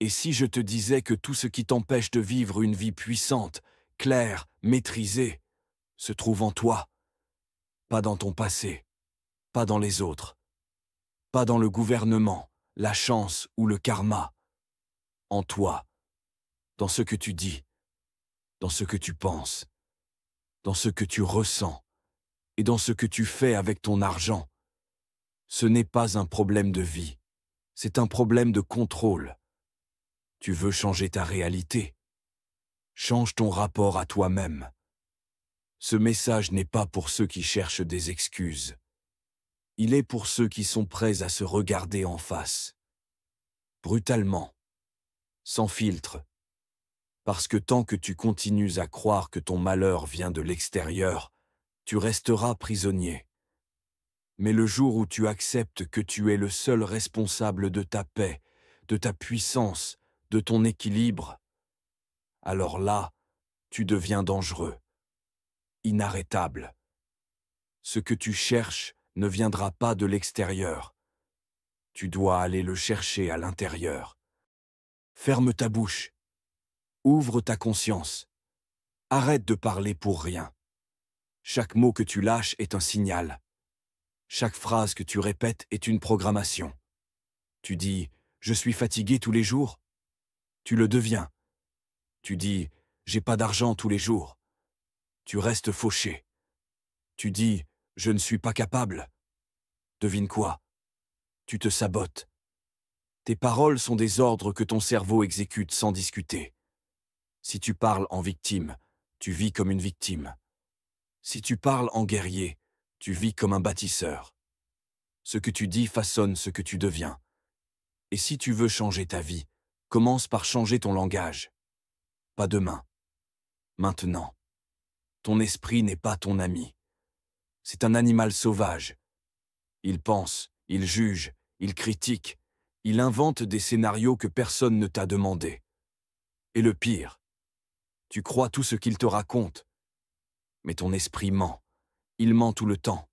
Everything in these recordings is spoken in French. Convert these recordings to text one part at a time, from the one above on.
Et si je te disais que tout ce qui t'empêche de vivre une vie puissante, claire, maîtrisée, se trouve en toi, pas dans ton passé, pas dans les autres, pas dans le gouvernement, la chance ou le karma, en toi, dans ce que tu dis, dans ce que tu penses, dans ce que tu ressens et dans ce que tu fais avec ton argent. Ce n'est pas un problème de vie, c'est un problème de contrôle. Tu veux changer ta réalité. Change ton rapport à toi-même. Ce message n'est pas pour ceux qui cherchent des excuses. Il est pour ceux qui sont prêts à se regarder en face. Brutalement. Sans filtre. Parce que tant que tu continues à croire que ton malheur vient de l'extérieur, tu resteras prisonnier. Mais le jour où tu acceptes que tu es le seul responsable de ta paix, de ta puissance, de ton équilibre, alors là, tu deviens dangereux, inarrêtable. Ce que tu cherches ne viendra pas de l'extérieur. Tu dois aller le chercher à l'intérieur. Ferme ta bouche. Ouvre ta conscience. Arrête de parler pour rien. Chaque mot que tu lâches est un signal. Chaque phrase que tu répètes est une programmation. Tu dis « je suis fatigué tous les jours ». Tu le deviens. Tu dis « j'ai pas d'argent tous les jours ». Tu restes fauché. Tu dis « je ne suis pas capable ». Devine quoi? Tu te sabotes. Tes paroles sont des ordres que ton cerveau exécute sans discuter. Si tu parles en victime, tu vis comme une victime. Si tu parles en guerrier, tu vis comme un bâtisseur. Ce que tu dis façonne ce que tu deviens. Et si tu veux changer ta vie, commence par changer ton langage. Pas demain. Maintenant. Ton esprit n'est pas ton ami. C'est un animal sauvage. Il pense, il juge, il critique, il invente des scénarios que personne ne t'a demandé. Et le pire, tu crois tout ce qu'il te raconte. Mais ton esprit ment. Il ment tout le temps.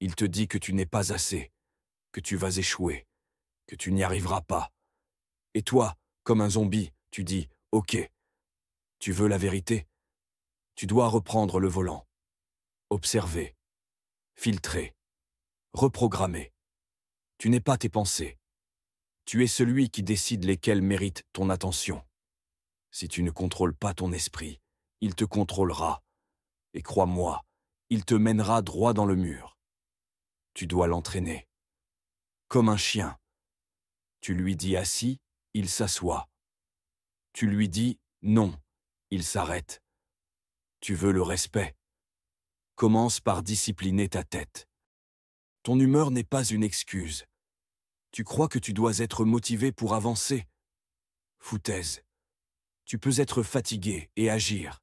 Il te dit que tu n'es pas assez, que tu vas échouer, que tu n'y arriveras pas. Et toi, comme un zombie, tu dis « Ok, tu veux la vérité ?» Tu dois reprendre le volant. Observer. Filtrer. Reprogrammer. Tu n'es pas tes pensées. Tu es celui qui décide lesquelles méritent ton attention. Si tu ne contrôles pas ton esprit, il te contrôlera. Et crois-moi, il te mènera droit dans le mur. Tu dois l'entraîner. Comme un chien. Tu lui dis assis, il s'assoit. Tu lui dis non, il s'arrête. Tu veux le respect. Commence par discipliner ta tête. Ton humeur n'est pas une excuse. Tu crois que tu dois être motivé pour avancer. Foutaise. Tu peux être fatigué et agir.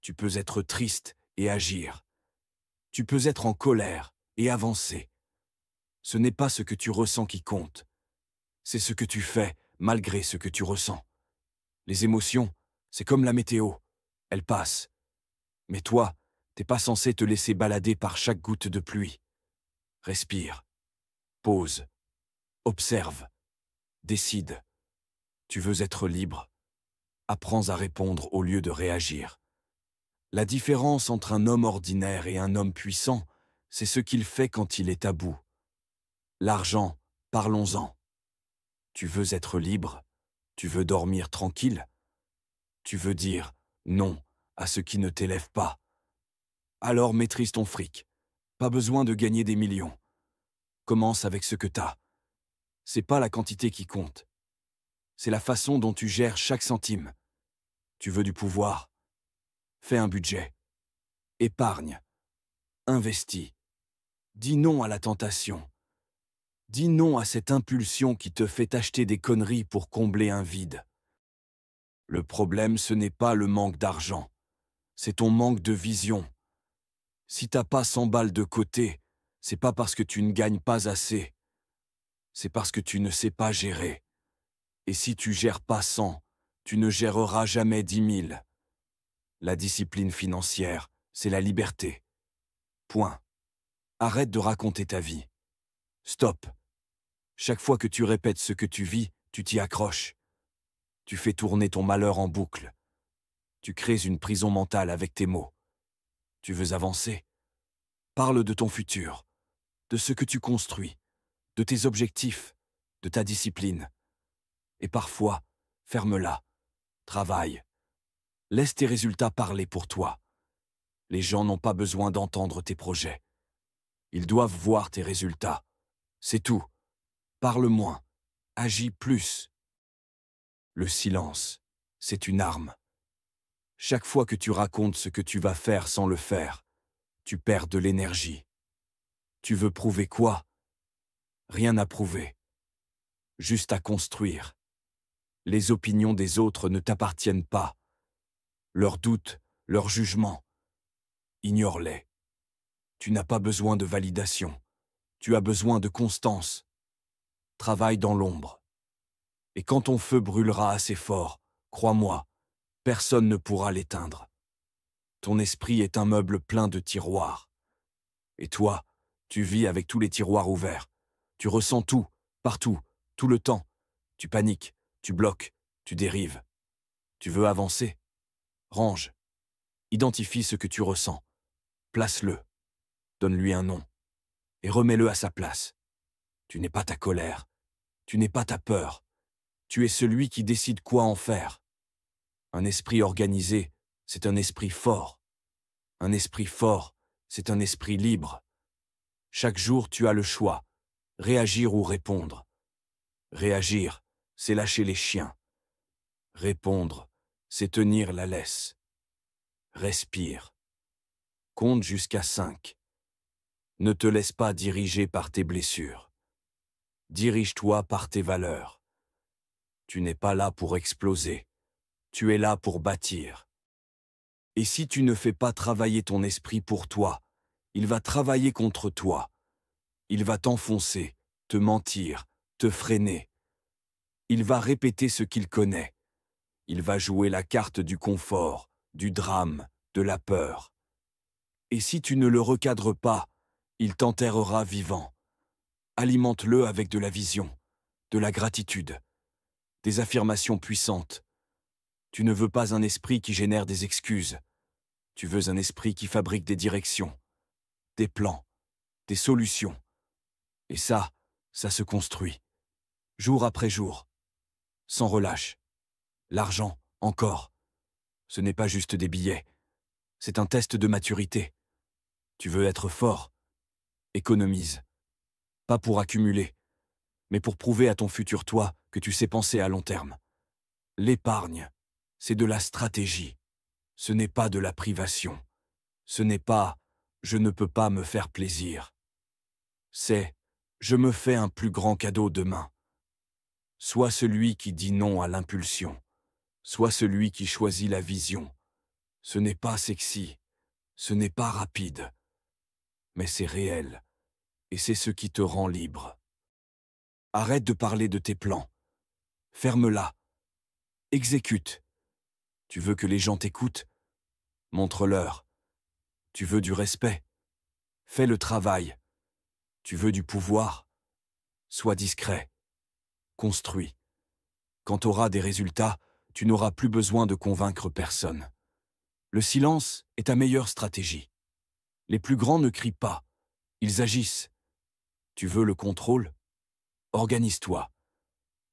Tu peux être triste et agir. Tu peux être en colère et avancer. Ce n'est pas ce que tu ressens qui compte. C'est ce que tu fais malgré ce que tu ressens. Les émotions, c'est comme la météo. Elles passent. Mais toi, t'es pas censé te laisser balader par chaque goutte de pluie. Respire. Pause. Observe. Décide. Tu veux être libre. Apprends à répondre au lieu de réagir. La différence entre un homme ordinaire et un homme puissant, c'est ce qu'il fait quand il est à bout. L'argent, parlons-en. Tu veux être libre? Tu veux dormir tranquille? Tu veux dire non à ce qui ne t'élève pas? Alors maîtrise ton fric. Pas besoin de gagner des millions. Commence avec ce que t'as. C'est pas la quantité qui compte. C'est la façon dont tu gères chaque centime. Tu veux du pouvoir? Fais un budget. Épargne. Investis. Dis non à la tentation. Dis non à cette impulsion qui te fait acheter des conneries pour combler un vide. Le problème, ce n'est pas le manque d'argent. C'est ton manque de vision. Si t'as pas 100 balles de côté, c'est pas parce que tu ne gagnes pas assez. C'est parce que tu ne sais pas gérer. Et si tu gères pas 100, tu ne géreras jamais 10 000. La discipline financière, c'est la liberté. Point. Arrête de raconter ta vie. Stop. Chaque fois que tu répètes ce que tu vis, tu t'y accroches. Tu fais tourner ton malheur en boucle. Tu crées une prison mentale avec tes mots. Tu veux avancer? Parle de ton futur, de ce que tu construis, de tes objectifs, de ta discipline. Et parfois, ferme-la, travaille. Laisse tes résultats parler pour toi. Les gens n'ont pas besoin d'entendre tes projets. Ils doivent voir tes résultats. C'est tout. Parle moins. Agis plus. Le silence, c'est une arme. Chaque fois que tu racontes ce que tu vas faire sans le faire, tu perds de l'énergie. Tu veux prouver quoi? Rien à prouver. Juste à construire. Les opinions des autres ne t'appartiennent pas. Leurs doutes, leurs jugements. Ignore-les. Tu n'as pas besoin de validation. Tu as besoin de constance. Travaille dans l'ombre. Et quand ton feu brûlera assez fort, crois-moi, personne ne pourra l'éteindre. Ton esprit est un meuble plein de tiroirs. Et toi, tu vis avec tous les tiroirs ouverts. Tu ressens tout, partout, tout le temps. Tu paniques, tu bloques, tu dérives. Tu veux avancer? Range. Identifie ce que tu ressens. Place-le. Donne-lui un nom. Et remets-le à sa place. Tu n'es pas ta colère. Tu n'es pas ta peur. Tu es celui qui décide quoi en faire. Un esprit organisé, c'est un esprit fort. Un esprit fort, c'est un esprit libre. Chaque jour, tu as le choix. Réagir ou répondre. Réagir, c'est lâcher les chiens. Répondre, c'est tenir la laisse. Respire. Compte jusqu'à 5. Ne te laisse pas diriger par tes blessures. Dirige-toi par tes valeurs. Tu n'es pas là pour exploser. Tu es là pour bâtir. Et si tu ne fais pas travailler ton esprit pour toi, il va travailler contre toi. Il va t'enfoncer, te mentir, te freiner. Il va répéter ce qu'il connaît. Il va jouer la carte du confort, du drame, de la peur. Et si tu ne le recadres pas, il t'enterrera vivant. Alimente-le avec de la vision, de la gratitude, des affirmations puissantes. Tu ne veux pas un esprit qui génère des excuses. Tu veux un esprit qui fabrique des directions, des plans, des solutions. Et ça se construit, jour après jour, sans relâche. L'argent, encore. Ce n'est pas juste des billets. C'est un test de maturité. Tu veux être fort? Économise. Pas pour accumuler, mais pour prouver à ton futur toi que tu sais penser à long terme. L'épargne, c'est de la stratégie. Ce n'est pas de la privation. Ce n'est pas « je ne peux pas me faire plaisir ». C'est « je me fais un plus grand cadeau demain ». Sois celui qui dit non à l'impulsion. Sois celui qui choisit la vision. Ce n'est pas sexy, ce n'est pas rapide, mais c'est réel, et c'est ce qui te rend libre. Arrête de parler de tes plans. Ferme-la. Exécute. Tu veux que les gens t'écoutent? Montre-leur. Tu veux du respect? Fais le travail. Tu veux du pouvoir? Sois discret. Construis. Quand tu auras des résultats, tu n'auras plus besoin de convaincre personne. Le silence est ta meilleure stratégie. Les plus grands ne crient pas, ils agissent. Tu veux le contrôle? Organise-toi.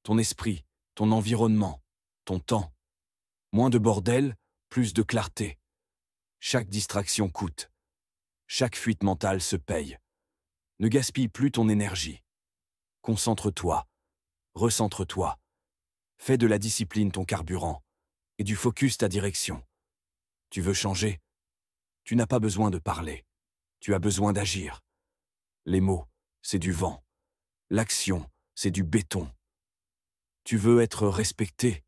Ton esprit, ton environnement, ton temps. Moins de bordel, plus de clarté. Chaque distraction coûte. Chaque fuite mentale se paye. Ne gaspille plus ton énergie. Concentre-toi. Recentre-toi. Fais de la discipline ton carburant et du focus ta direction. Tu veux changer? Tu n'as pas besoin de parler. Tu as besoin d'agir. Les mots, c'est du vent. L'action, c'est du béton. Tu veux être respecté?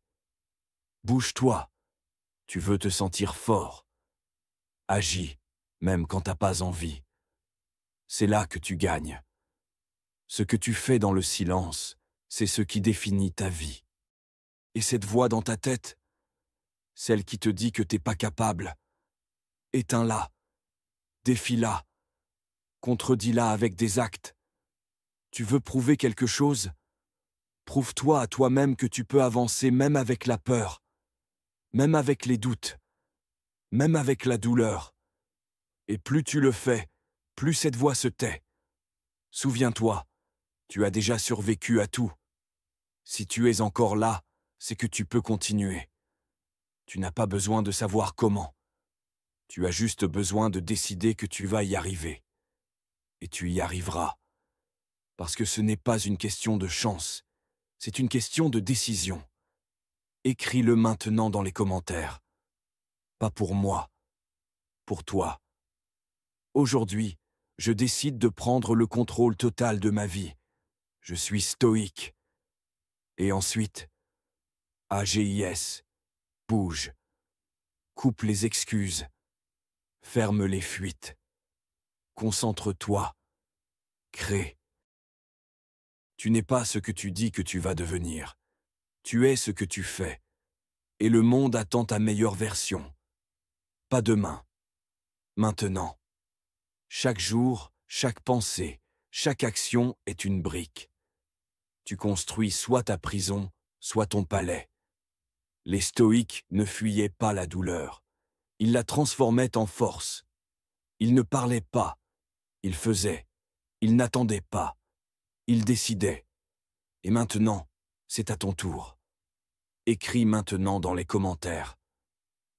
Bouge-toi. Tu veux te sentir fort? Agis, même quand t'as pas envie. C'est là que tu gagnes. Ce que tu fais dans le silence, c'est ce qui définit ta vie. Et cette voix dans ta tête, celle qui te dit que t'es pas capable, éteins-la, défie-la, contredis-la avec des actes. Tu veux prouver quelque chose? Prouve-toi à toi-même que tu peux avancer même avec la peur, même avec les doutes, même avec la douleur. Et plus tu le fais, plus cette voix se tait. Souviens-toi, tu as déjà survécu à tout. Si tu es encore là, c'est que tu peux continuer. Tu n'as pas besoin de savoir comment. Tu as juste besoin de décider que tu vas y arriver. Et tu y arriveras. Parce que ce n'est pas une question de chance, c'est une question de décision. Écris-le maintenant dans les commentaires. Pas pour moi, pour toi. Aujourd'hui, je décide de prendre le contrôle total de ma vie. Je suis stoïque. Et ensuite, AGIS, bouge. Coupe les excuses. Ferme les fuites. Concentre-toi. Crée. Tu n'es pas ce que tu dis que tu vas devenir. Tu es ce que tu fais. Et le monde attend ta meilleure version. Pas demain. Maintenant. Chaque jour, chaque pensée, chaque action est une brique. Tu construis soit ta prison, soit ton palais. Les stoïques ne fuyaient pas la douleur. Ils la transformaient en force. Ils ne parlaient pas. Ils faisaient. Ils n'attendaient pas. Ils décidaient. Et maintenant, c'est à ton tour. Écris maintenant dans les commentaires.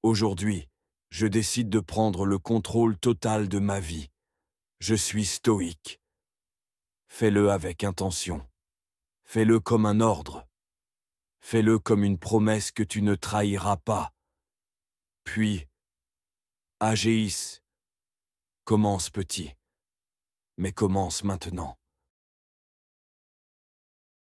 Aujourd'hui, je décide de prendre le contrôle total de ma vie. Je suis stoïque. Fais-le avec intention. Fais-le comme un ordre. Fais-le comme une promesse que tu ne trahiras pas. Puis, AGIS. Commence petit. Mais commence maintenant.